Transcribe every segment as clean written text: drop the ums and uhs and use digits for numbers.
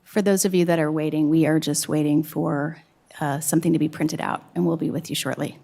For those of you that are waiting, we are just waiting for something to be printed out, and we'll be with you shortly.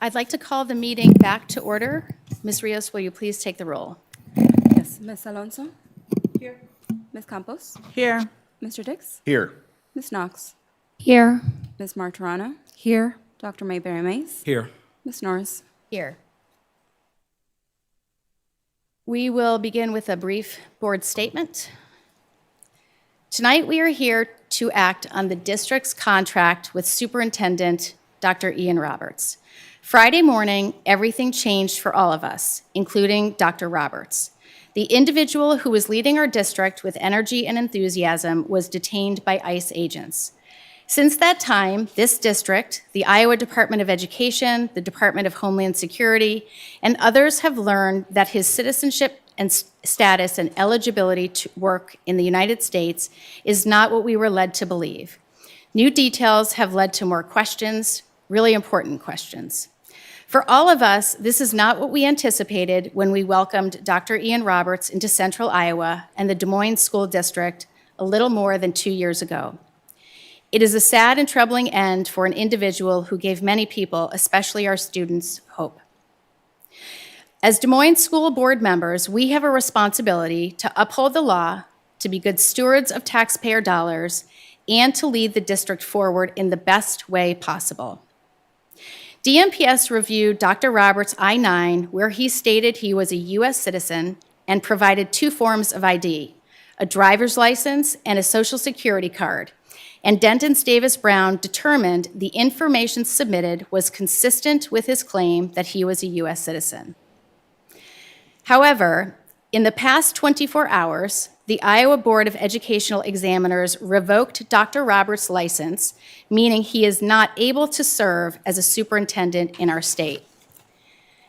I'd like to call the meeting back to order. Ms. Rios, will you please take the roll? Yes, Ms. Alonso? Here. Ms. Campos? Here. Mr. Dix? Here. Ms. Knox? Here. Ms. Martirano? Here. Dr. Mayberry Mays? Here. Ms. Norris? Here. We will begin with a brief board statement. Tonight, we are here to act on the district's contract with Superintendent Dr. Ian Roberts. Friday morning, everything changed for all of us, including Dr. Roberts. The individual who was leading our district with energy and enthusiasm was detained by ICE agents. Since that time, this district, the Iowa Department of Education, the Department of Homeland Security, and others have learned that his citizenship and status and eligibility to work in the United States is not what we were led to believe. New details have led to more questions, really important questions. For all of us, this is not what we anticipated when we welcomed Dr. Ian Roberts into Central Iowa and the Des Moines School District a little more than 2 years ago. It is a sad and troubling end for an individual who gave many people, especially our students, hope. As Des Moines School Board members, we have a responsibility to uphold the law, to be good stewards of taxpayer dollars, and to lead the district forward in the best way possible. DMPS reviewed Dr. Roberts' I-9, where he stated he was a U.S. citizen and provided 2 forms of ID, a driver's license and a Social Security card, and Dentons Davis Brown determined the information submitted was consistent with his claim that he was a U.S. citizen. However, in the past 24 hours, the Iowa Board of Educational Examiners revoked Dr. Roberts' license, meaning he is not able to serve as a superintendent in our state.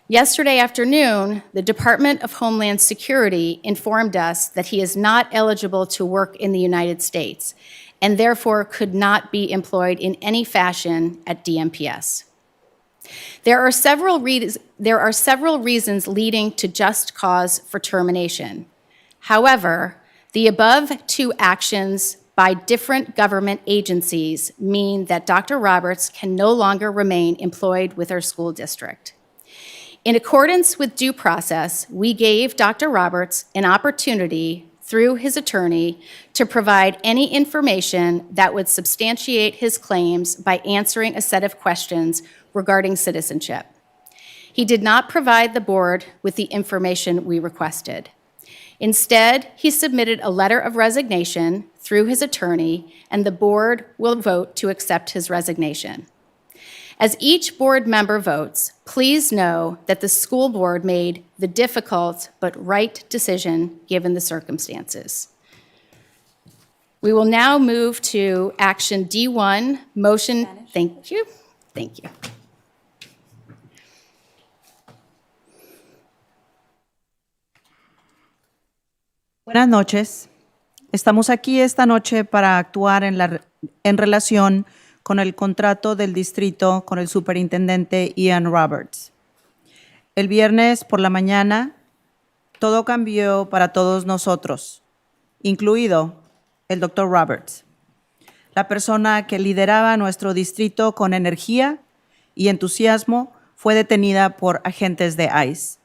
Yesterday afternoon, the Department of Homeland Security informed us that he is not eligible to work in the United States and therefore could not be employed in any fashion at DMPS. There are several reasons leading to just cause for termination. However, the above 2 actions by different government agencies mean that Dr. Roberts can no longer remain employed with our school district. In accordance with due process, we gave Dr. Roberts an opportunity through his attorney to provide any information that would substantiate his claims by answering a set of questions regarding citizenship. He did not provide the board with the information we requested. Instead, he submitted a letter of resignation through his attorney, and the board will vote to accept his resignation. As each board member votes, please know that the school board made the difficult but right decision given the circumstances. We will now move to action D1, motion. Thank you. Thank you. Buenas noches. Estamos aquí esta noche para actuar en relación con el contrato del distrito con el superintendente Ian Roberts. El viernes por la mañana, todo cambió para todos nosotros, incluido el Dr. Roberts, la persona que lideraba nuestro distrito con energía y entusiasmo, fue detenida por agentes de ICE.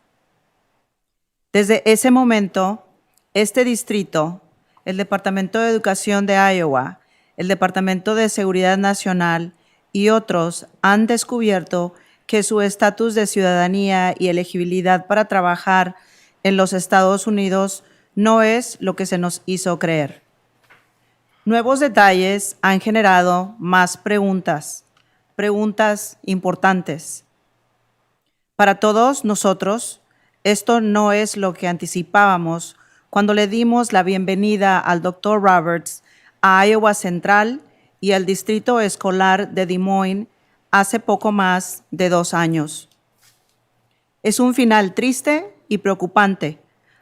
Desde ese momento, este distrito, el Departamento de Educación de Iowa, el Departamento de Seguridad Nacional y otros han descubierto que su estatus de ciudadanía y elegibilidad para trabajar en los Estados Unidos no es lo que se nos hizo creer. Nuevos detalles han generado más preguntas importantes. Para todos nosotros, esto no es lo que anticipábamos cuando le dimos la bienvenida al Dr. Roberts a Iowa Central y al Distrito Escolar de Des Moines hace poco más de 2 años. Es un final triste y preocupante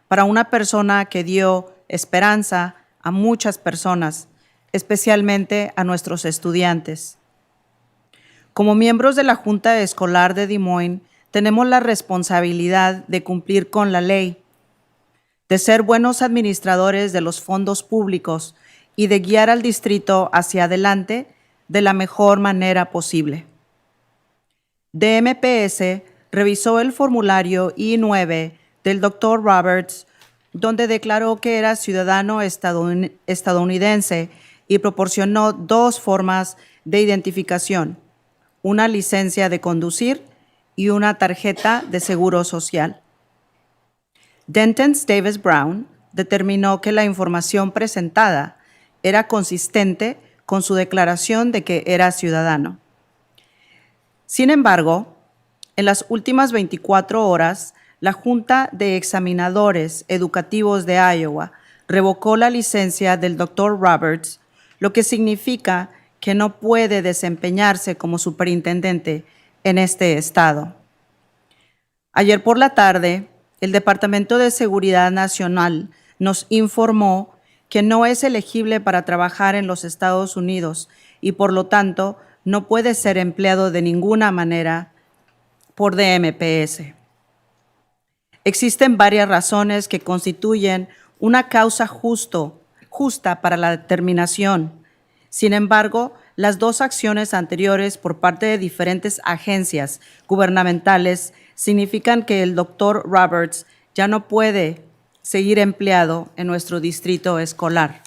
para una persona que dio esperanza a muchas personas, especialmente a nuestros estudiantes. Como miembros de la Junta Escolar de Des Moines, tenemos la responsabilidad de cumplir con la ley, de ser buenos administradores de los fondos públicos y de guiar al distrito hacia adelante de la mejor manera posible. DMPS revisó el formulario I-9 del Dr. Roberts, donde declaró que era ciudadano estadounidense y proporcionó dos formas de identificación, una licencia de conducir y una tarjeta de seguro social. Dentons Davis Brown determinó que la información presentada era consistente con su declaración de que era ciudadano. Sin embargo, en las últimas 24 horas, la Junta de Examinadores Educativos de Iowa revocó la licencia del Dr. Roberts, lo que significa que no puede desempeñarse como superintendente en este estado. Ayer por la tarde, el Departamento de Seguridad Nacional nos informó que no es elegible para trabajar en los Estados Unidos y por lo tanto no puede ser empleado de ninguna manera por DMPS. Existen varias razones que constituyen una causa justa para la terminación. Sin embargo, las dos acciones anteriores por parte de diferentes agencias gubernamentales significan que el Dr. Roberts ya no puede seguir empleado en nuestro distrito escolar.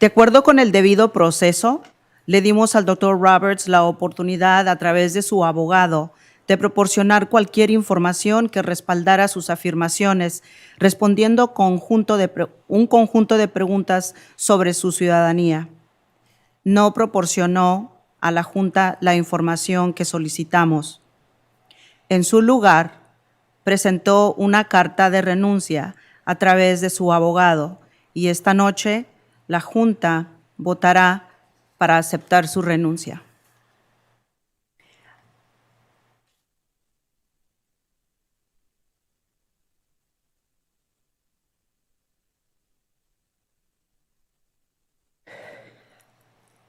De acuerdo con el debido proceso, le dimos al Dr. Roberts la oportunidad a través de su abogado de proporcionar cualquier información que respaldara sus afirmaciones, respondiendo un conjunto de preguntas sobre su ciudadanía. No proporcionó a la Junta la información que solicitamos. En su lugar, presentó una carta de renuncia a través de su abogado y esta noche la Junta votará para aceptar su renuncia.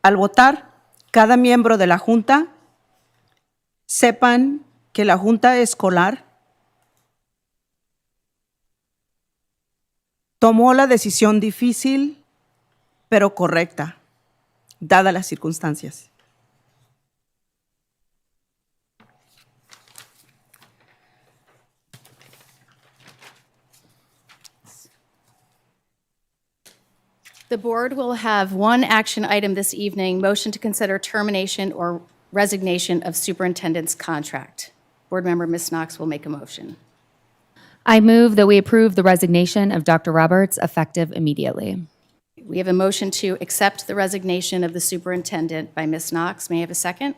Al votar, cada miembro de la Junta sepan que la Junta Escolar tomó la decisión difícil, pero correcta, dadas las circunstancias. The board will have one action item this evening, motion to consider termination or resignation of superintendent's contract. Board member Ms. Knox will make a motion. I move that we approve the resignation of Dr. Roberts effective immediately. We have a motion to accept the resignation of the superintendent by Ms. Knox. May I have a second?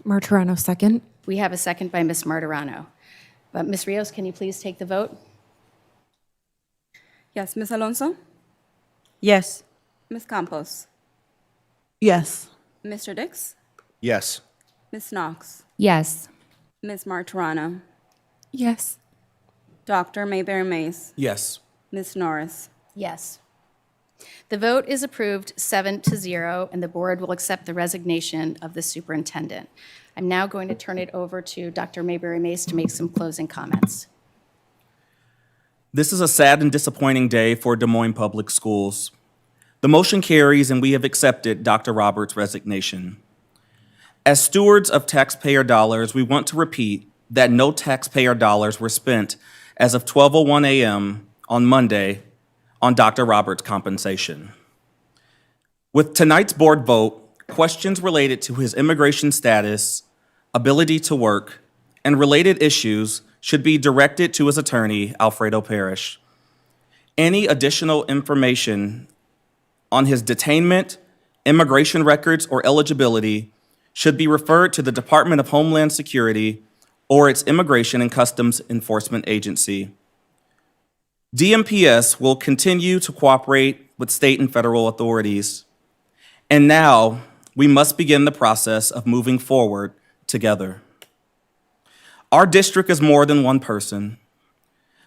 Martirano, second. We have a second by Ms. Martirano. But Ms. Rios, can you please take the vote? Yes, Ms. Alonso? Yes. Ms. Campos? Yes. Mr. Dix? Yes. Ms. Knox? Yes. Ms. Martirano? Yes. Dr. Mayberry Mays? Yes. Ms. Norris? Yes. The vote is approved 7-0, and the board will accept the resignation of the superintendent. I'm now going to turn it over to Dr. Mayberry Mays to make some closing comments. This is a sad and disappointing day for Des Moines Public Schools. The motion carries, and we have accepted Dr. Roberts' resignation. As stewards of taxpayer dollars, we want to repeat that no taxpayer dollars were spent as of 12:01 a.m. on Monday on Dr. Roberts' compensation. With tonight's board vote, questions related to his immigration status, ability to work, and related issues should be directed to his attorney, Alfredo Parrish. Any additional information on his detainment, immigration records, or eligibility should be referred to the Department of Homeland Security or its Immigration and Customs Enforcement Agency. DMPS will continue to cooperate with state and federal authorities. And now, we must begin the process of moving forward together. Our district is more than one person.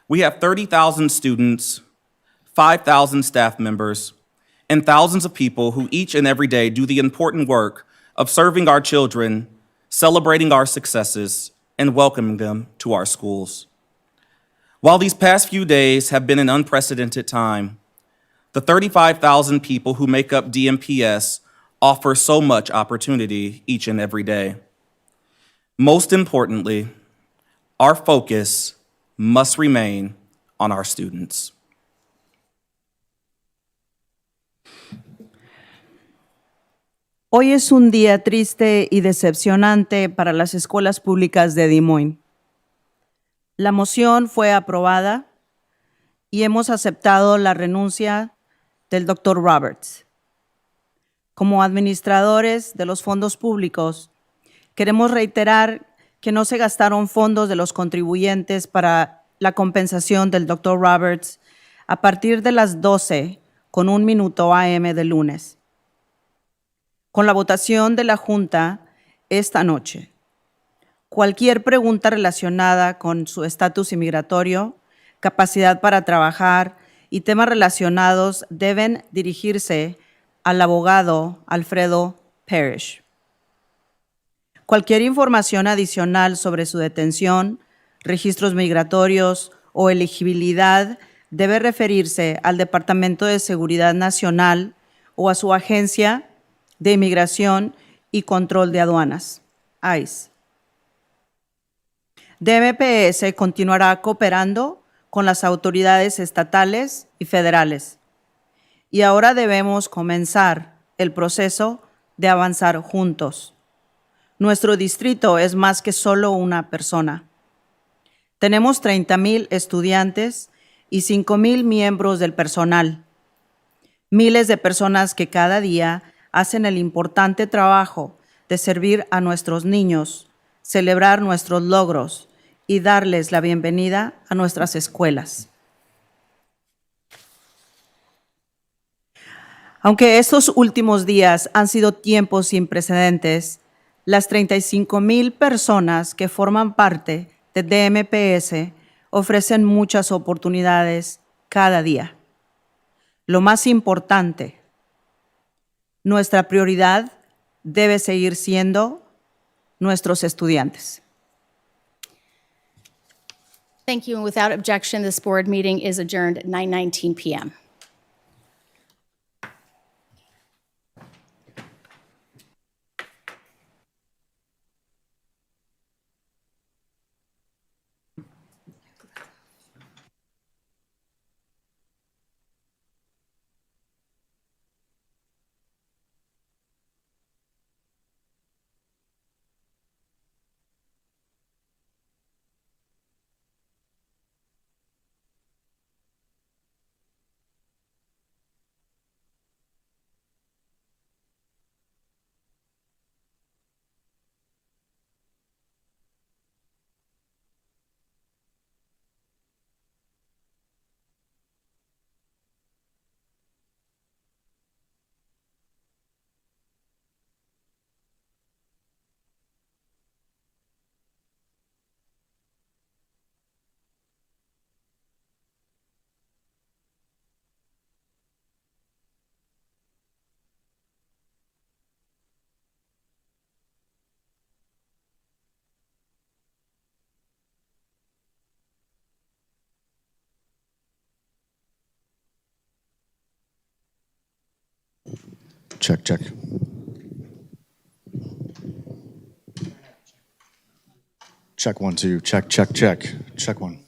We have 30,000 students, 5,000 staff members, and thousands of people who each and every day do the important work of serving our children, celebrating our successes, and welcoming them to our schools. While these past few days have been an unprecedented time, the 35,000 people who make up DMPS offer so much opportunity each and every day. Most importantly, our focus must remain on our students. Hoy es un día triste y decepcionante para las escuelas públicas de Des Moines. La moción fue aprobada y hemos aceptado la renuncia del Dr. Roberts. Como administradores de los fondos públicos, queremos reiterar que no se gastaron fondos de los contribuyentes para la compensación del Dr. Roberts a partir de las 12:01 a.m. del lunes. Con la votación de la Junta esta noche, cualquier pregunta relacionada con su estatus inmigratorio, capacidad para trabajar y temas relacionados deben dirigirse al abogado Alfredo Parrish. Cualquier información adicional sobre su detención, registros migratorios o elegibilidad debe referirse al Departamento de Seguridad Nacional o a su agencia de Inmigración y Control de Aduanas, ICE. DMPS continuará cooperando con las autoridades estatales y federales. Y ahora debemos comenzar el proceso de avanzar juntos. Nuestro distrito es más que solo una persona. Tenemos 30,000 estudiantes y 5,000 miembros del personal. Miles de personas que cada día hacen el importante trabajo de servir a nuestros niños, celebrar nuestros logros y darles la bienvenida a nuestras escuelas. Aunque estos últimos días han sido tiempos sin precedentes, las 35,000 personas que forman parte de DMPS ofrecen muchas oportunidades cada día. Lo más importante, nuestra prioridad debe seguir siendo nuestros estudiantes. Thank you, and without objection, this board meeting is adjourned at 9:19 p.m. Check, check. Check 1, 2, check, check, check. Check 1.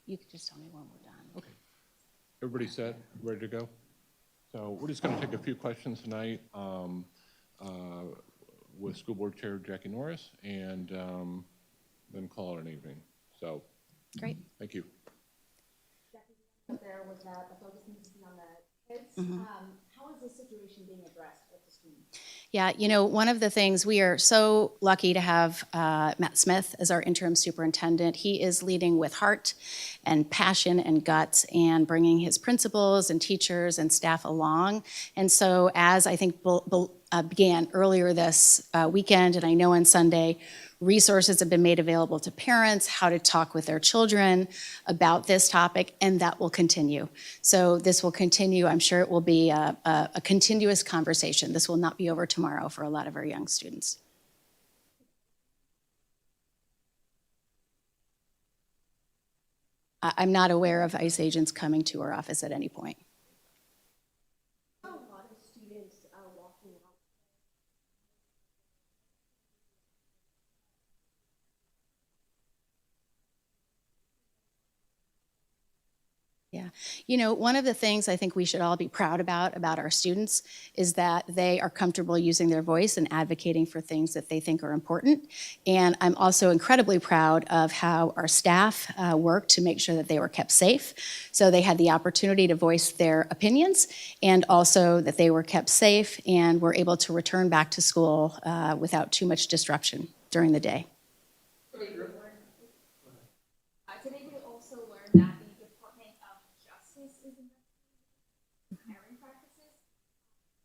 You could just tell me when we're done. Okay. Everybody set, ready to go? So we're just going to take a few questions tonight with School Board Chair Jackie Norris, and then call it an evening. So, Great. thank you. There was that the focus needs to be on the kids. How is this situation being addressed with the students? Yeah, you know, one of the things, we are so lucky to have Matt Smith as our interim superintendent. He is leading with heart and passion and guts and bringing his principals and teachers and staff along. And so as I think began earlier this weekend, and I know on Sunday, resources have been made available to parents, how to talk with their children about this topic, and that will continue. So this will continue. I'm sure it will be a continuous conversation. This will not be over tomorrow for a lot of our young students. I'm not aware of ICE agents coming to our office at any point. Yeah. You know, one of the things I think we should all be proud about our students is that they are comfortable using their voice and advocating for things that they think are important. And I'm also incredibly proud of how our staff worked to make sure that they were kept safe. So they had the opportunity to voice their opinions, and also that they were kept safe and were able to return back to school without too much disruption during the day. Today we also learned that the Department of Justice is investigating hiring practices.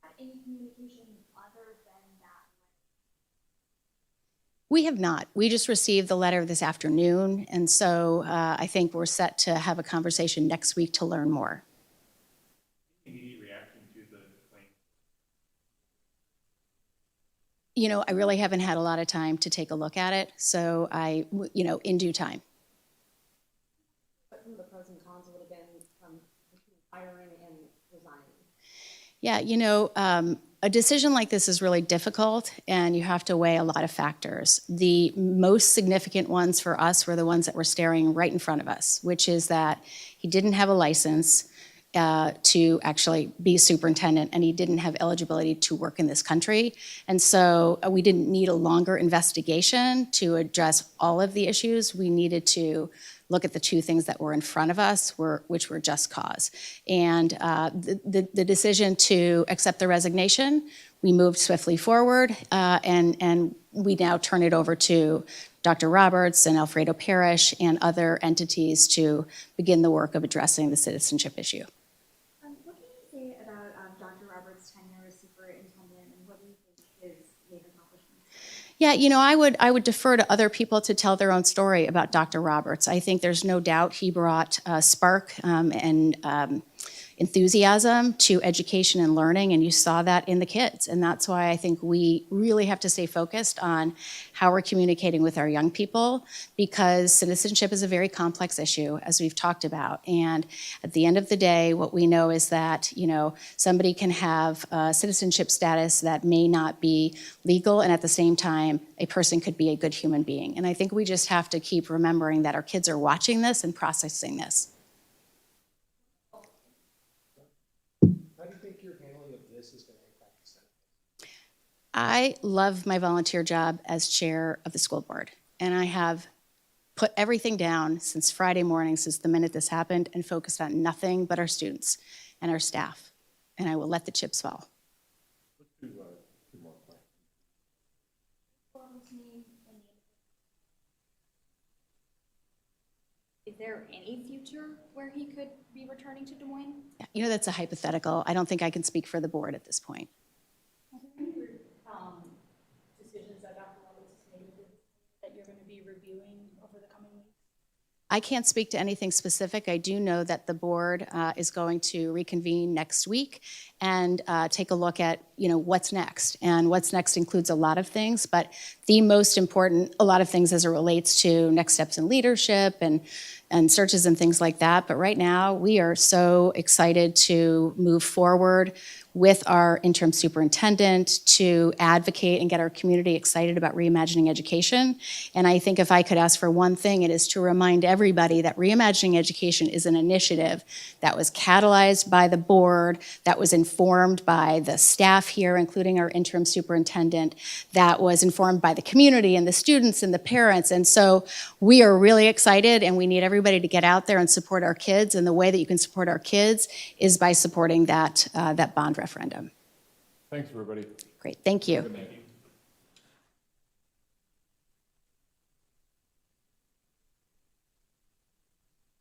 Had any communication other than that? We have not. We just received the letter this afternoon, and so I think we're set to have a conversation next week to learn more. Immediate reaction to the claim? You know, I really haven't had a lot of time to take a look at it, so in due time. What some of the pros and cons would have been from hiring and resigning? Yeah, you know, a decision like this is really difficult, and you have to weigh a lot of factors. The most significant ones for us were the ones that were staring right in front of us, which is that he didn't have a license to actually be superintendent, and he didn't have eligibility to work in this country. And so we didn't need a longer investigation to address all of the issues. We needed to look at the two things that were in front of us, which were just cause. And the decision to accept the resignation, we moved swiftly forward, and we now turn it over to Dr. Roberts and Alfredo Parrish and other entities to begin the work of addressing the citizenship issue. What can you say about Dr. Roberts' tenure as superintendent, and what do you think his main accomplishments? Yeah, you know, I would defer to other people to tell their own story about Dr. Roberts. I think there's no doubt he brought spark and enthusiasm to education and learning, and you saw that in the kids. And that's why I think we really have to stay focused on how we're communicating with our young people, because citizenship is a very complex issue, as we've talked about. And at the end of the day, what we know is that, you know, somebody can have citizenship status that may not be legal, and at the same time, a person could be a good human being. And I think we just have to keep remembering that our kids are watching this and processing this. How do you think your handling of this is going to impact the Senate? I love my volunteer job as chair of the school board, and I have put everything down since Friday morning, since the minute this happened, and focused on nothing but our students and our staff, and I will let the chips fall. Two more questions. Is there any future where he could be returning to Des Moines? You know, that's a hypothetical. I don't think I can speak for the board at this point. Are there any decisions that Dr. Roberts has made that you're going to be reviewing over the coming weeks? I can't speak to anything specific. I do know that the board is going to reconvene next week and take a look at, you know, what's next. And what's next includes a lot of things, but the most important, a lot of things as it relates to next steps in leadership and searches and things like that. But right now, we are so excited to move forward with our interim superintendent to advocate and get our community excited about reimagining education. And I think if I could ask for one thing, it is to remind everybody that reimagining education is an initiative that was catalyzed by the board, that was informed by the staff here, including our interim superintendent, that was informed by the community and the students and the parents. And so we are really excited, and we need everybody to get out there and support our kids. And the way that you can support our kids is by supporting that bond referendum. Thanks, everybody. Great, thank you.